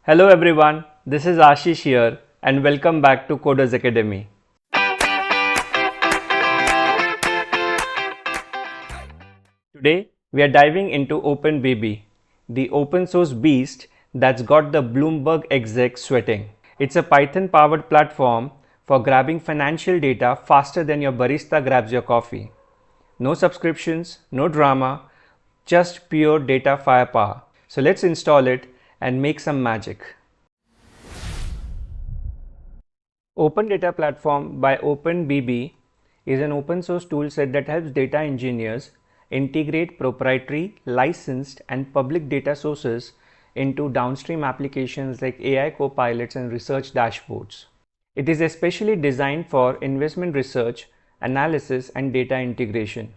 Hello everyone, this is Ashish here and welcome back to Coders Academy. Today we are diving into OpenBB, the open source beast that's got the Bloomberg exec sweating. It's a Python powered platform for grabbing financial data faster than your barista grabs your coffee. No subscriptions, no drama, just pure data firepower. So let's install it and make some magic. Open Data Platform by OpenBB is an open source toolset that helps data engineers integrate proprietary, licensed, and public data sources into downstream applications like AI copilots and research dashboards. It is especially designed for investment research, analysis, and data integration.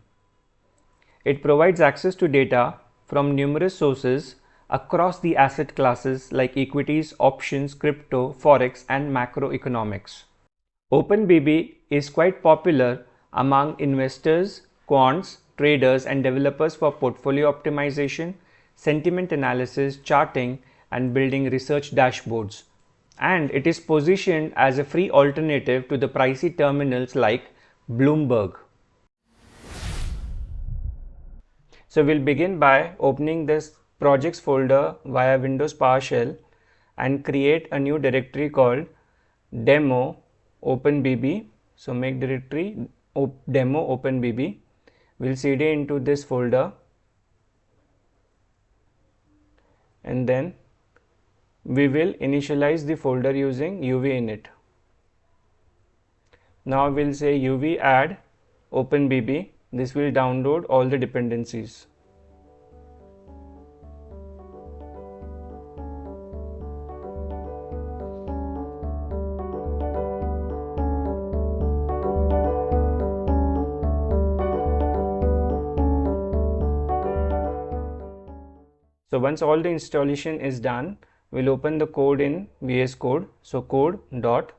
It provides access to data from numerous sources across the asset classes like equities, options, crypto, forex, and macroeconomics. OpenBB is quite popular among investors, quants, traders, and developers for portfolio optimization, sentiment analysis, charting, and building research dashboards. And it is positioned as a free alternative to the pricey terminals like Bloomberg. So we'll begin by opening this projects folder via Windows PowerShell and create a new directory called demo OpenBB. So make directory demo OpenBB. We'll cd into this folder and then we will initialize the folder using uv-init. Now we'll say uv add OpenBB. This will download all the dependencies. So once all the installation is done, we'll open the code in VS Code. So code dot.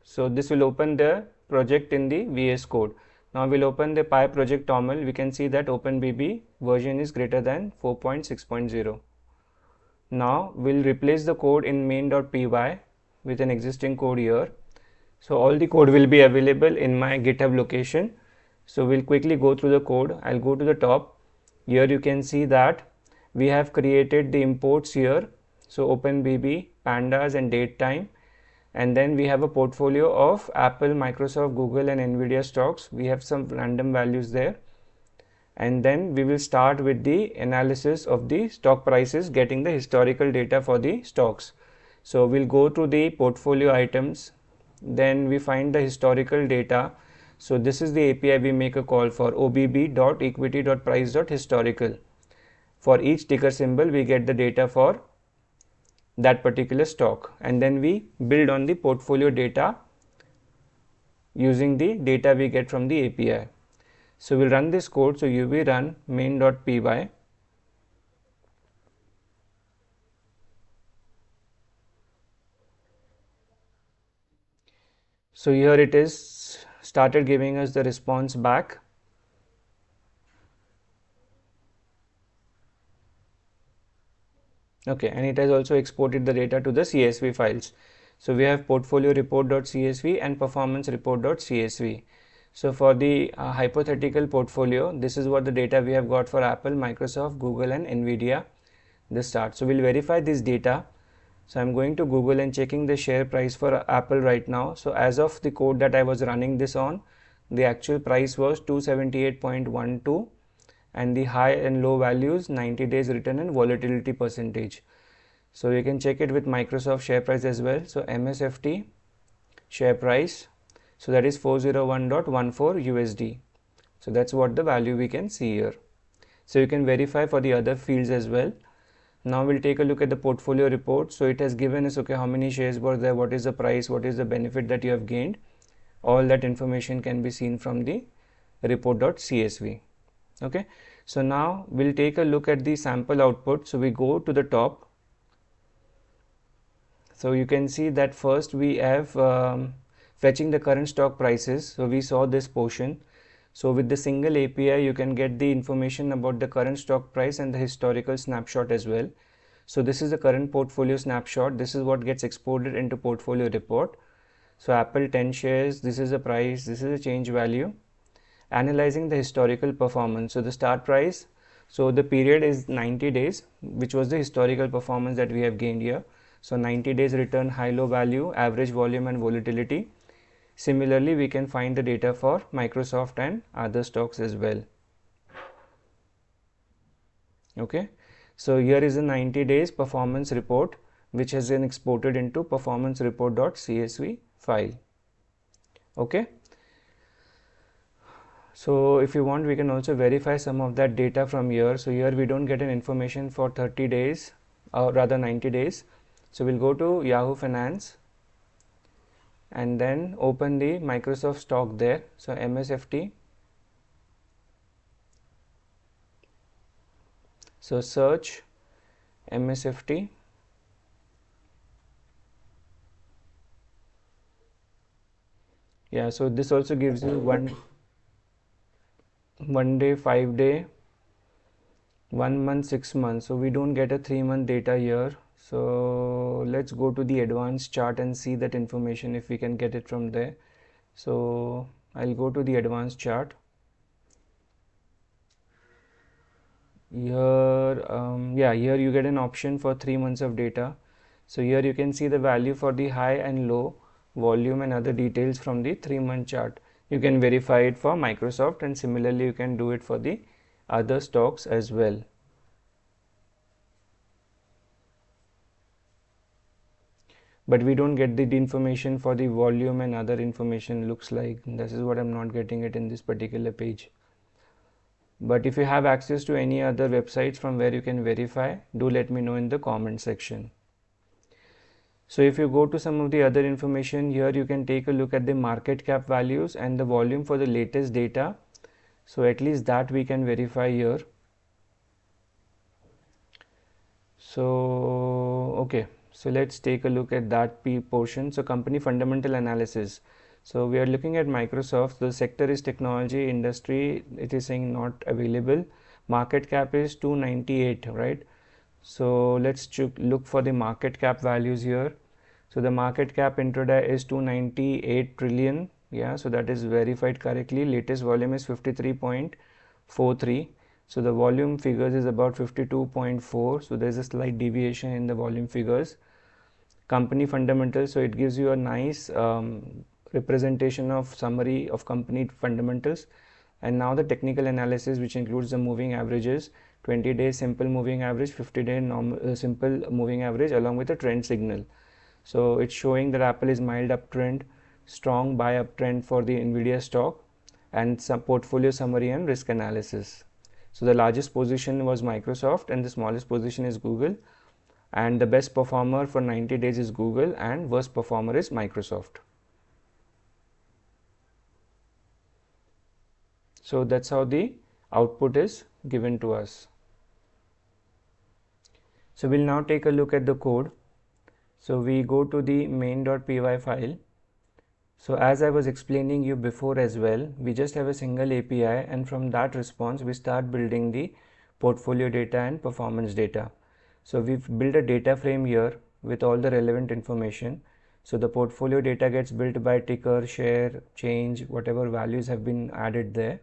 So this will open the project in the VS Code. Now we'll open the Py project toml. We can see that OpenBB version is greater than 4.6.0. Now we'll replace the code in main.py with an existing code here. So all the code will be available in my GitHub location. So we'll quickly go through the code. I'll go to the top. Here you can see that we have created the imports here. So OpenBB, pandas, and date time. And then we have a portfolio of Apple, Microsoft, Google, and Nvidia stocks. We have some random values there. And then we will start with the analysis of the stock prices, getting the historical data for the stocks. So we'll go to the portfolio items. Then we find the historical data. So this is the API we make a call for, obb.equity.price.historical. For each ticker symbol, we get the data for that particular stock, and then we build on the portfolio data using the data we get from the API. So we'll run this code. So uv run main.py. So here it is started giving us the response back. Okay, and it has also exported the data to the CSV files. So we have portfolio report.csv and performance report.csv. So for the hypothetical portfolio, this is what the data we have got for Apple, Microsoft, Google, and Nvidia. This start. So we'll verify this data. So I'm going to Google and checking the share price for Apple right now. So as of the code that I was running this on, the actual price was 278.12 and the high and low values 90 days return and volatility percentage. So you can check it with Microsoft share price as well. So MSFT share price, so that is 401.14 USD. So that's what the value we can see here. So you can verify for the other fields as well. Now we'll take a look at the portfolio report. So it has given us, okay, how many shares were there, what is the price, what is the benefit that you have gained. All that information can be seen from the report.csv. Okay, so now we'll take a look at the sample output. So we go to the top. So you can see that first we have fetching the current stock prices. So we saw this portion. So with the single API, you can get the information about the current stock price and the historical snapshot as well. So this is the current portfolio snapshot. This is what gets exported into portfolio report. So Apple 10 shares, this is the price, this is the change value. Analyzing the historical performance. So the start price, so the period is 90 days, which was the historical performance that we have gained here. So 90 days return, high low value, average volume and volatility. Similarly, we can find the data for Microsoft and other stocks as well. Okay, so here is a 90 days performance report, which has been exported into performance report.csv file. Okay, so if you want, we can also verify some of that data from here. So here we don't get an information for 30 days or rather 90 days. So we'll go to Yahoo Finance and then open the Microsoft stock there. So MSFT. So search MSFT. Yeah, so this also gives you one day, 5 day, 1 month, 6 months. So we don't get a 3-month data here. So let's go to the advanced chart and see that information if we can get it from there. So I'll go to the advanced chart. Here, here you get an option for 3 months of data. So here you can see the value for the high and low, volume and other details from the 3-month chart. You can verify it for Microsoft, and similarly you can do it for the other stocks as well. But we don't get the information for the volume and other information. Looks like this is what I'm not getting it in this particular page. But if you have access to any other websites from where you can verify, do let me know in the comment section. So if you go to some of the other information here, you can take a look at the market cap values and the volume for the latest data. So at least that we can verify here. So okay, so let's take a look at that portion. So company fundamental analysis. So we are looking at Microsoft. The sector is technology industry. It is saying not available. Market cap is 298, right? So let's look for the market cap values here. So the market cap intraday is 298 trillion. Yeah, so that is verified correctly. Latest volume is 53.43. So the volume figures is about 52.4. So there's a slight deviation in the volume figures. Company fundamentals. So it gives you a nice representation of summary of company fundamentals. And now the technical analysis, which includes the moving averages, 20-day simple moving average, 50-day normal simple moving average, along with a trend signal. So it's showing that Apple is mild uptrend, strong buy uptrend for the Nvidia stock, and some portfolio summary and risk analysis. So the largest position was Microsoft and the smallest position is Google, and the best performer for 90 days is Google and worst performer is Microsoft. So that's how the output is given to us. So we'll now take a look at the code. So we go to the main.py file. So as I was explaining you before as well, we just have a single API, and from that response we start building the portfolio data and performance data. So we've built a data frame here with all the relevant information. So the portfolio data gets built by ticker, share, change, whatever values have been added there.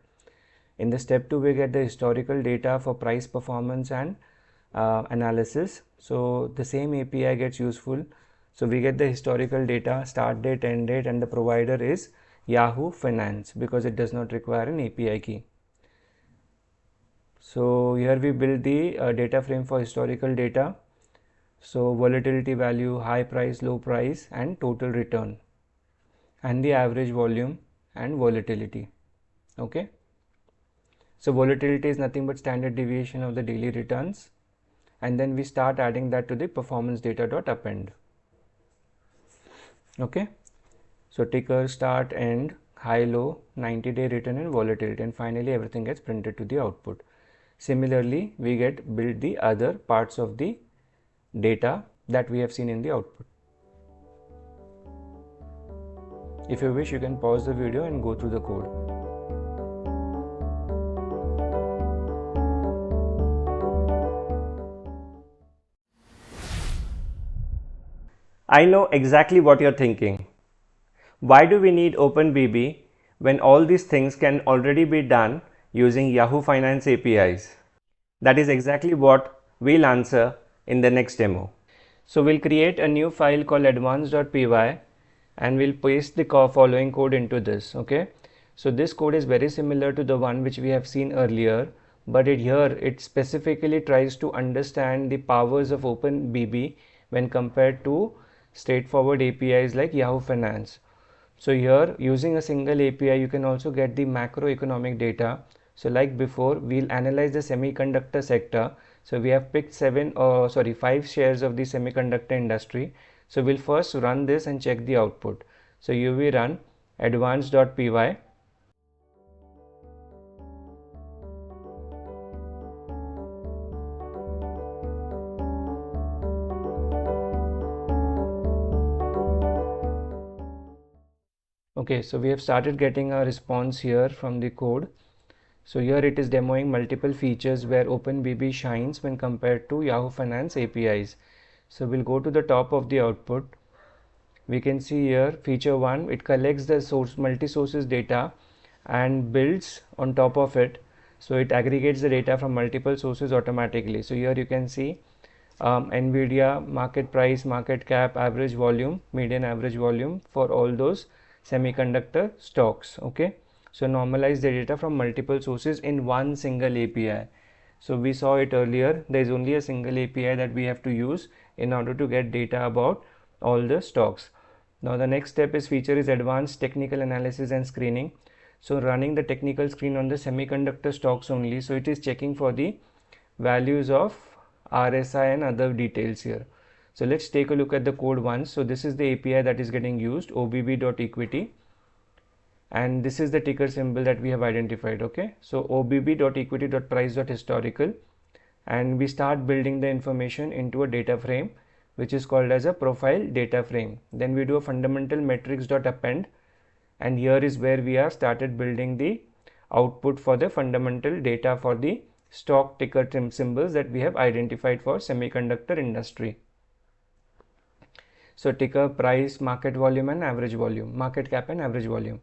In the step 2, we get the historical data for price, performance and analysis. So the same API gets useful. So we get the historical data, start date, end date, and the provider is Yahoo Finance because it does not require an API key. So here we build the data frame for historical data. So volatility value, high price, low price, and total return, and the average volume and volatility. Okay. So volatility is nothing but standard deviation of the daily returns, and then we start adding that to the performance data.append. Okay. So ticker, start, end, high, low, 90-day return and volatility, and finally everything gets printed to the output. Similarly, we build the other parts of the data that we have seen in the output. If you wish, you can pause the video and go through the code. I know exactly what you're thinking. Why do we need OpenBB when all these things can already be done using Yahoo Finance APIs? That is exactly what we'll answer in the next demo. So we'll create a new file called advanced.py and we'll paste the following code into this. Okay, so this code is very similar to the one which we have seen earlier, but it specifically tries to understand the powers of OpenBB when compared to straightforward APIs like Yahoo Finance. So here, using a single API, you can also get the macroeconomic data. So like before, we'll analyze the semiconductor sector. So we have picked 5 shares of the semiconductor industry. So we'll first run this and check the output. So uv run advanced.py. Okay, so we have started getting a response here from the code. So here it is demoing multiple features where OpenBB shines when compared to Yahoo Finance APIs. So we'll go to the top of the output. We can see here feature 1, it collects the multi-sources data and builds on top of it. So it aggregates the data from multiple sources automatically. So here you can see Nvidia, market price, market cap, average volume, median average volume for all those semiconductor stocks. Okay, so normalize the data from multiple sources in one single API. So we saw it earlier, there is only a single API that we have to use in order to get data about all the stocks. Now the next step is feature is advanced technical analysis and screening. So running the technical screen on the semiconductor stocks only. So it is checking for the values of RSI and other details here. So let's take a look at the code once. So this is the API that is getting used, obb.equity, and this is the ticker symbol that we have identified. Okay, so obb.equity.price.historical, and we start building the information into a data frame which is called as a profile data frame. Then we do a fundamental metrics.append, and here is where we have started building the output for the fundamental data for the stock ticker symbols that we have identified for semiconductor industry. So ticker, price, market volume and average volume, market cap and average volume.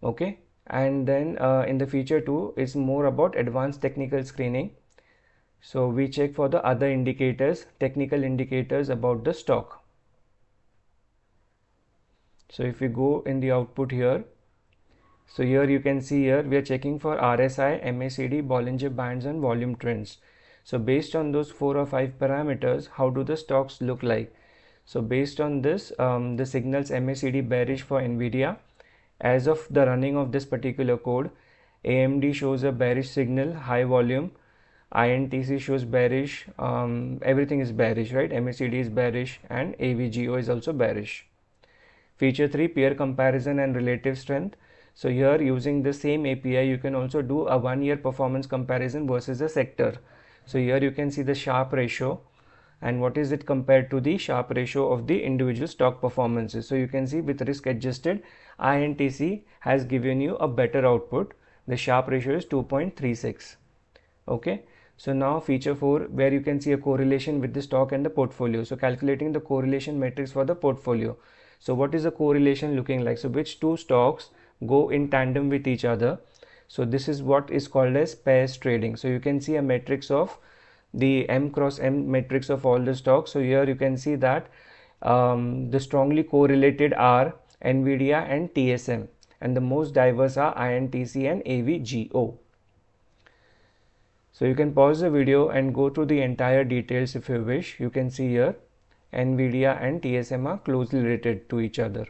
Okay, and then in the feature 2 is more about advanced technical screening. So we check for the other indicators, technical indicators about the stock. So if we go in the output here, so here you can see here we are checking for RSI, MACD, Bollinger Bands and volume trends. So based on those 4 or 5 parameters, how do the stocks look like? So based on this, the signals MACD bearish for Nvidia. As of the running of this particular code, AMD shows a bearish signal, high volume. INTC shows bearish, everything is bearish, right? MACD is bearish and AVGO is also bearish. Feature 3, peer comparison and relative strength. So here using the same API, you can also do a 1-year performance comparison versus a sector. So here you can see the Sharpe ratio and what is it compared to the Sharpe ratio of the individual stock performances. So you can see with risk adjusted, INTC has given you a better output. The Sharpe ratio is 2.36. Okay. So now feature 4, where you can see a correlation with the stock and the portfolio. So calculating the correlation matrix for the portfolio. So what is the correlation looking like? So which two stocks go in tandem with each other? So this is what is called as pairs trading. So you can see a matrix of the M cross M matrix of all the stocks. So here you can see that the strongly correlated are Nvidia and TSM, and the most diverse are INTC and AVGO. So you can pause the video and go through the entire details if you wish. You can see here Nvidia and TSM are closely related to each other.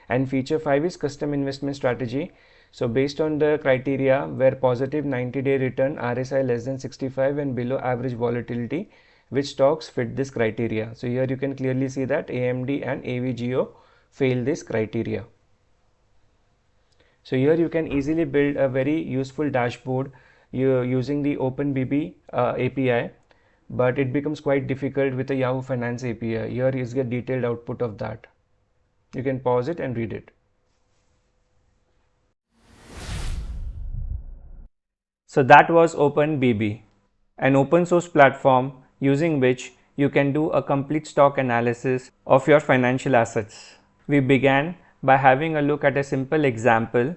And feature 5 is custom investment strategy. So based on the criteria where positive 90-day return, RSI less than 65 and below average volatility, which stocks fit this criteria. So here you can clearly see that AMD and AVGO fail this criteria. So here you can easily build a very useful dashboard using the OpenBB API, but it becomes quite difficult with the Yahoo Finance API. Here is the detailed output of that. You can pause it and read it. So that was OpenBB, an open source platform using which you can do a complete stock analysis of your financial assets. We began by having a look at a simple example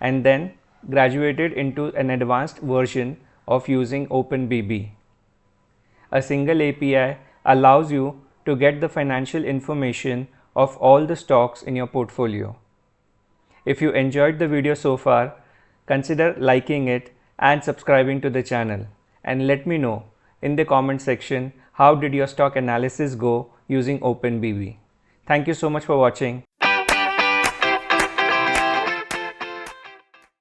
and then graduated into an advanced version of using OpenBB. A single API allows you to get the financial information of all the stocks in your portfolio. If you enjoyed the video so far, consider liking it and subscribing to the channel, and let me know in the comment section how did your stock analysis go using OpenBB. Thank you so much for watching.